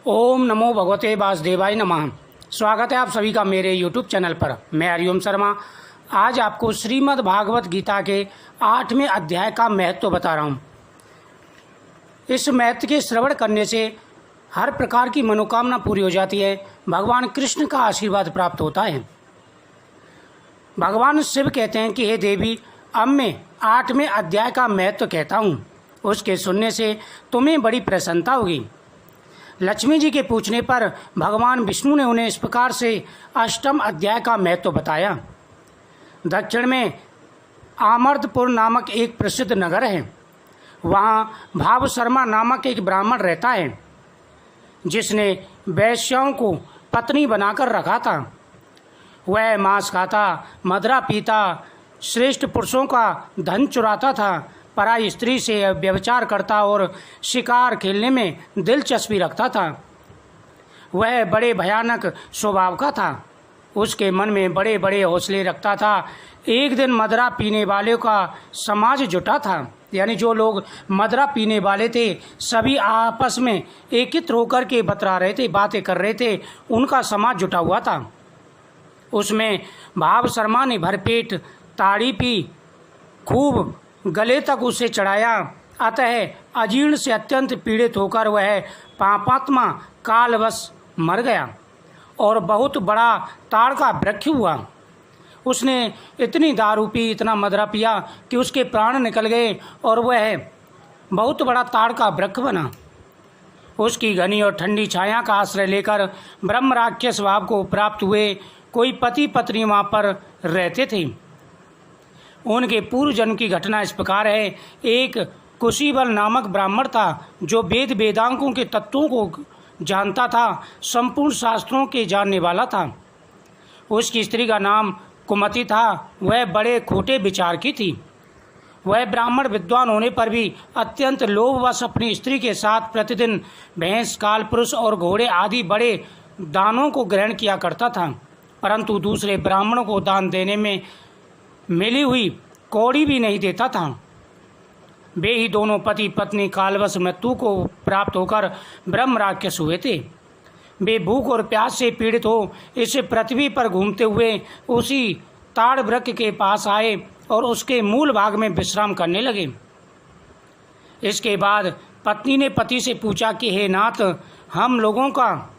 ओम नमो भगवते वासुदेवाय नमः। स्वागत है आप सभी का मेरे YouTube चैनल पर। मैं हरिओम शर्मा आज आपको श्रीमद् भागवत गीता के 8वें अध्याय का महत्व बता रहा हूँ। इस महत्व के श्रवण करने से हर प्रकार की मनोकामना पूरी हो जाती है, भगवान कृष्ण का आशीर्वाद प्राप्त होता है। भगवान शिव कहते हैं कि हे देवी, अब मैं 8वें अध्याय का महत्व कहता हूँ, उसके सुनने से तुम्हें बड़ी प्रसन्नता होगी। लक्ष्मी जी के पूछने पर भगवान विष्णु ने उन्हें इस प्रकार से 8वें अध्याय का महत्व बताया। दक्षिण में आमर्दपुर नामक एक प्रसिद्ध नगर है। वहाँ भाव शर्मा नामक एक ब्राह्मण रहता है, जिसने वैश्याओं को पत्नी बनाकर रखा था। वह मांस खाता, मदिरा पीता, श्रेष्ठ पुरुषों का धन चुराता था, पराई स्त्री से व्यभिचार करता और शिकार खेलने में दिलचस्पी रखता था। वह बड़े भयानक स्वभाव का था। उसके मन में बड़े बड़े हौसले रखता था। एक दिन मदिरा पीने वाले का समाज जुटा था, यानी जो लोग मदिरा पीने वाले थे सभी आपस में एकत्र होकर के बतरा रहे थे, बातें कर रहे थे, उनका समाज जुटा हुआ था। उसमें भाव शर्मा ने भरपेट ताड़ी पी, खूब गले तक उसे चढ़ाया। अतः अजीर्ण से अत्यंत पीड़ित होकर वह पापात्मा कालवश मर गया और बहुत बड़ा ताड़ का वृक्ष हुआ। उसने इतनी दारू पी, इतना मदिरा पिया कि उसके प्राण निकल गए और वह बहुत बड़ा ताड़ का वृक्ष बना। उसकी घनी और ठंडी छाया का आश्रय लेकर ब्रह्म राक्षस भाव को प्राप्त हुए कोई पति पत्नी वहाँ पर रहते थे। उनके पूर्व जन्म की घटना इस प्रकार है। एक कुशीबल नामक ब्राह्मण था, जो वेद वेदांगों के तत्वों को जानता था, संपूर्ण शास्त्रों के जानने वाला था। उसकी स्त्री का नाम कुमति था। वह बड़े खोटे विचार की थी। वह ब्राह्मण विद्वान होने पर भी अत्यंत लोभवश अपनी स्त्री के साथ प्रतिदिन भैंस, कालपुरुष और घोड़े आदि बड़े दानों को ग्रहण किया करता था, परंतु दूसरे ब्राह्मणों को दान देने में मिली हुई कौड़ी भी नहीं देता था। वे ही दोनों पति पत्नी कालवश मृत्यु को प्राप्त होकर ब्रह्म राक्षस हुए थे। वे भूख और प्यास से पीड़ित हो इस पृथ्वी पर घूमते हुए उसी ताड़ वृक्ष के पास आए और उसके मूल भाग में विश्राम करने लगे। इसके बाद पत्नी ने पति से पूछा कि हे नाथ, हम लोगों का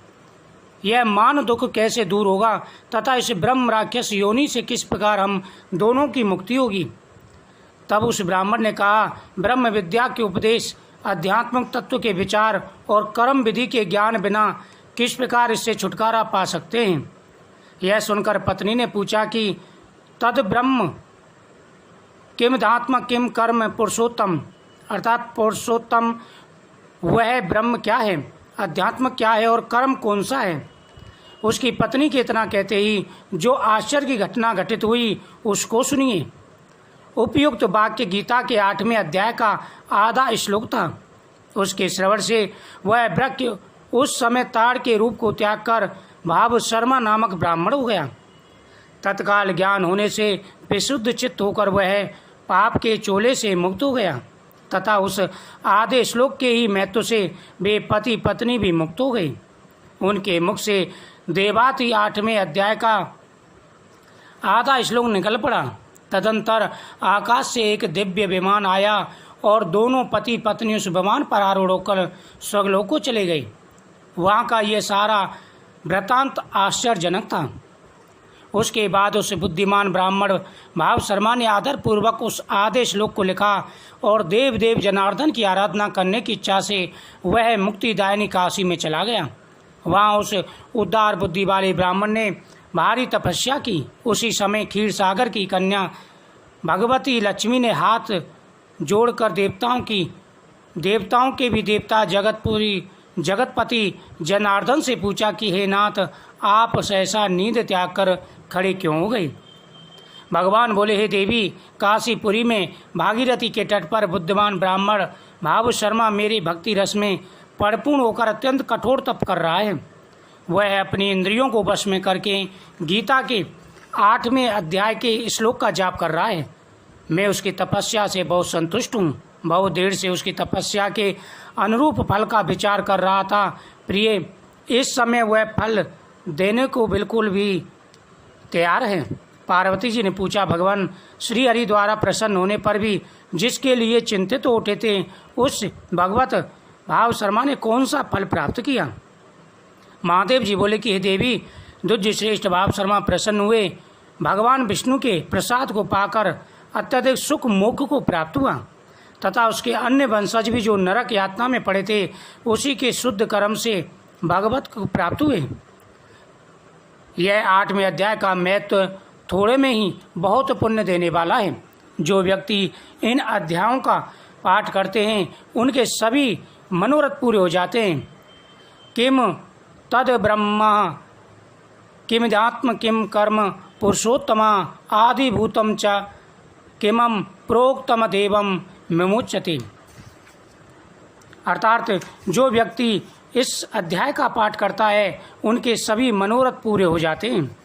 यह मान दुख कैसे दूर होगा तथा इस ब्रह्म राक्षस योनि से किस प्रकार हम दोनों की मुक्ति होगी। तब उस ब्राह्मण ने कहा, ब्रह्म विद्या के उपदेश, आध्यात्मिक तत्व के विचार और कर्म विधि के ज्ञान बिना किस प्रकार इससे छुटकारा पा सकते हैं। यह सुनकर पत्नी ने पूछा कि तद ब्रह्म किम धात्म किम कर्म पुरुषोत्तम, अर्थात पुरुषोत्तम वह ब्रह्म क्या है, अध्यात्म क्या है और कर्म कौन सा है। उसकी पत्नी के इतना कहते ही जो आश्चर्य की घटना घटित हुई उसको सुनिए। उपयुक्त वाक्य गीता के 8वें अध्याय का आधा श्लोक था। उसके श्रवण से वह वृक्ष उस समय ताड़ के रूप को त्याग कर भाव शर्मा नामक ब्राह्मण हो गया। तत्काल ज्ञान होने से विशुद्ध चित्त होकर वह पाप के चोले से मुक्त हो गया तथा उस आधे श्लोक के ही महत्व से वे पति पत्नी भी मुक्त हो गए। उनके मुख से देवाति 8वें अध्याय का आधा श्लोक निकल पड़ा। तदंतर आकाश से एक दिव्य विमान आया और दोनों पति पत्नी उस विमान पर आरूढ़ होकर स्वर्गलोक को चले गए। वहाँ का ये सारा वृतांत आश्चर्यजनक था। उसके बाद उस बुद्धिमान ब्राह्मण भाव शर्मा ने आदरपूर्वक उस आधे श्लोक को लिखा और देव देव जनार्दन की आराधना करने की इच्छा से वह मुक्तिदायिनी काशी में चला गया। वहाँ उस उदार बुद्धि वाले ब्राह्मण ने भारी तपस्या की। उसी समय क्षीर सागर की कन्या भगवती लक्ष्मी ने हाथ जोड़कर देवताओं के भी देवता जगतपति जनार्दन से पूछा कि हे नाथ, आप सहसा नींद त्याग कर खड़े क्यों हो गए। भगवान बोले, हे देवी, काशीपुरी में भागीरथी के तट पर बुद्धिमान ब्राह्मण भाव शर्मा मेरे भक्ति रस में परिपूर्ण होकर अत्यंत कठोर तप कर रहा है। वह अपनी इंद्रियों को वश में करके गीता के 8वें अध्याय के श्लोक का जाप कर रहा है। मैं उसकी तपस्या से बहुत संतुष्ट हूँ। बहुत देर से उसकी तपस्या के अनुरूप फल का विचार कर रहा था, प्रिय, इस समय वह फल देने को बिल्कुल भी तैयार है। पार्वती जी ने पूछा, भगवान श्री हरि द्वारा प्रसन्न होने पर भी जिसके लिए चिंतित हो उठे थे, उस भगवत भाव शर्मा ने कौन सा फल प्राप्त किया? महादेव जी बोले कि हे देवी, दुर्ज श्रेष्ठ भाव शर्मा प्रसन्न हुए, भगवान विष्णु के प्रसाद को पाकर अत्यधिक सुख मोक्ष को प्राप्त हुआ तथा उसके अन्य वंशज भी जो नरक यातना में पड़े थे, उसी के शुद्ध कर्म से भगवत को प्राप्त हुए। यह 8वें अध्याय का महत्व थोड़े में ही बहुत पुण्य देने वाला है। जो व्यक्ति इन अध्यायों का पाठ करते हैं, उनके सभी मनोरथ पूरे हो जाते हैं। किम तद ब्रह्म किमिदात्म किम कर्म पुरुषोत्तमा आदिभूतम च किमम प्रोक्तम देवम विमुच्यते। अर्थात जो व्यक्ति इस अध्याय का पाठ करता है, उनके सभी मनोरथ पूरे हो जाते हैं।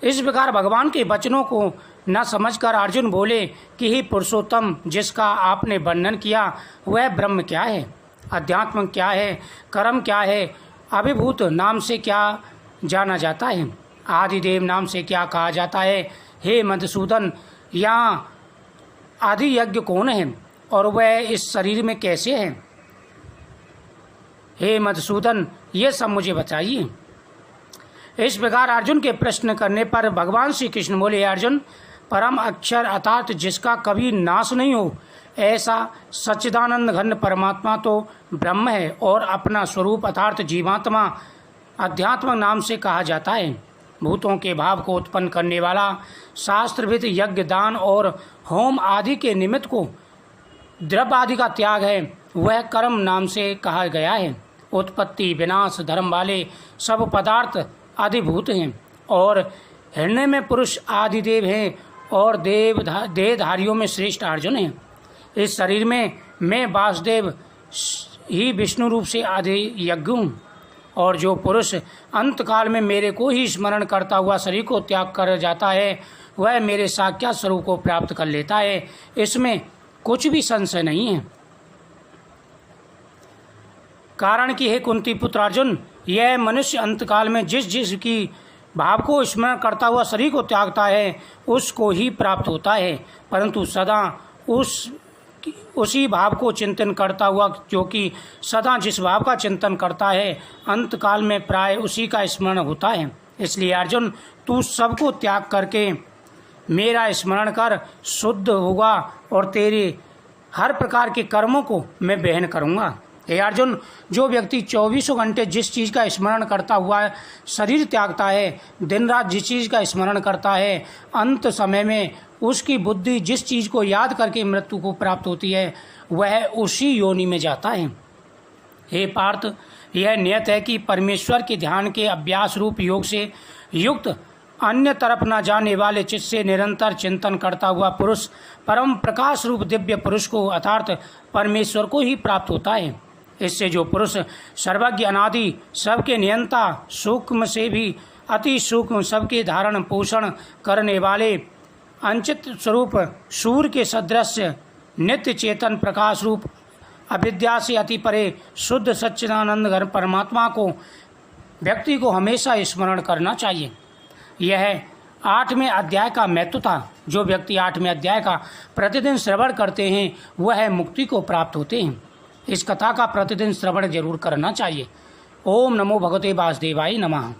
इस प्रकार भगवान के वचनों को न समझकर अर्जुन बोले कि हे पुरुषोत्तम, जिसका आपने वर्णन किया वह ब्रह्म क्या है, अध्यात्म क्या है, कर्म क्या है, अभिभूत नाम से क्या जाना जाता है, आदिदेव नाम से क्या कहा जाता है। हे मधुसूदन, यहाँ आदि यज्ञ कौन है और वह इस शरीर में कैसे है? हे मधुसूदन, ये सब मुझे बताइए। इस प्रकार अर्जुन के प्रश्न करने पर भगवान श्री कृष्ण बोले, अर्जुन, परम अक्षर अर्थात जिसका कभी नाश नहीं हो, ऐसा सच्चिदानंद घन परमात्मा तो ब्रह्म है और अपना स्वरूप अर्थात जीवात्मा अध्यात्म नाम से कहा जाता है। भूतों के भाव को उत्पन्न करने वाला, शास्त्रविद यज्ञ दान और होम आदि के निमित्त को द्रव्य आदि का त्याग है, वह कर्म नाम से कहा गया है। उत्पत्ति विनाश धर्म वाले सब पदार्थ आदिभूत हैं और हृदय में पुरुष आदिदेव हैं और देहधारियों में श्रेष्ठ अर्जुन हैं। इस शरीर में मैं वासुदेव ही विष्णु रूप से आदि यज्ञ हूँ और जो पुरुष अंतकाल में मेरे को ही स्मरण करता हुआ शरीर को त्याग कर जाता है, वह मेरे साक्षात स्वरूप को प्राप्त कर लेता है। इसमें कुछ भी संशय नहीं है। कारण कि हे कुंती पुत्र अर्जुन, यह मनुष्य अंतकाल में जिस की भाव को स्मरण करता हुआ शरीर को त्यागता है, उसको ही प्राप्त होता है, परंतु सदा उसी भाव को चिंतन करता हुआ, जो कि सदा जिस भाव का चिंतन करता है, अंतकाल में प्राय उसी का स्मरण होता है। इसलिए अर्जुन, तू सबको त्याग करके मेरा स्मरण कर, शुद्ध होगा और तेरे हर प्रकार के कर्मों को मैं वहन करूँगा। हे अर्जुन, जो व्यक्ति 24 घंटे जिस चीज़ का स्मरण करता हुआ शरीर त्यागता है, दिन रात जिस चीज़ का स्मरण करता है, अंत समय में उसकी बुद्धि जिस चीज़ को याद करके मृत्यु को प्राप्त होती है, वह उसी योनि में जाता है। हे पार्थ, यह नियत है कि परमेश्वर के ध्यान के अभ्यास रूप योग से युक्त अन्य तरफ न जाने वाले चित्त से निरंतर चिंतन करता हुआ पुरुष परम प्रकाश रूप दिव्य पुरुष को अर्थात परमेश्वर को ही प्राप्त होता है। इससे जो पुरुष सर्वज्ञ अनादि सबके नियंता, सूक्ष्म से भी अति सूक्ष्म सबके धारण पोषण करने वाले अंचित स्वरूप सूर्य के सदृश नित्य चेतन प्रकाश रूप अविद्या से अति परे शुद्ध सच्चिदानंद घन परमात्मा को व्यक्ति को हमेशा स्मरण करना चाहिए। यह 8वें अध्याय का महत्व था। जो व्यक्ति 8वें अध्याय का प्रतिदिन श्रवण करते हैं, वह मुक्ति को प्राप्त होते हैं। इस कथा का प्रतिदिन श्रवण जरूर करना चाहिए। ओम नमो भगवते वासुदेवाय नमः।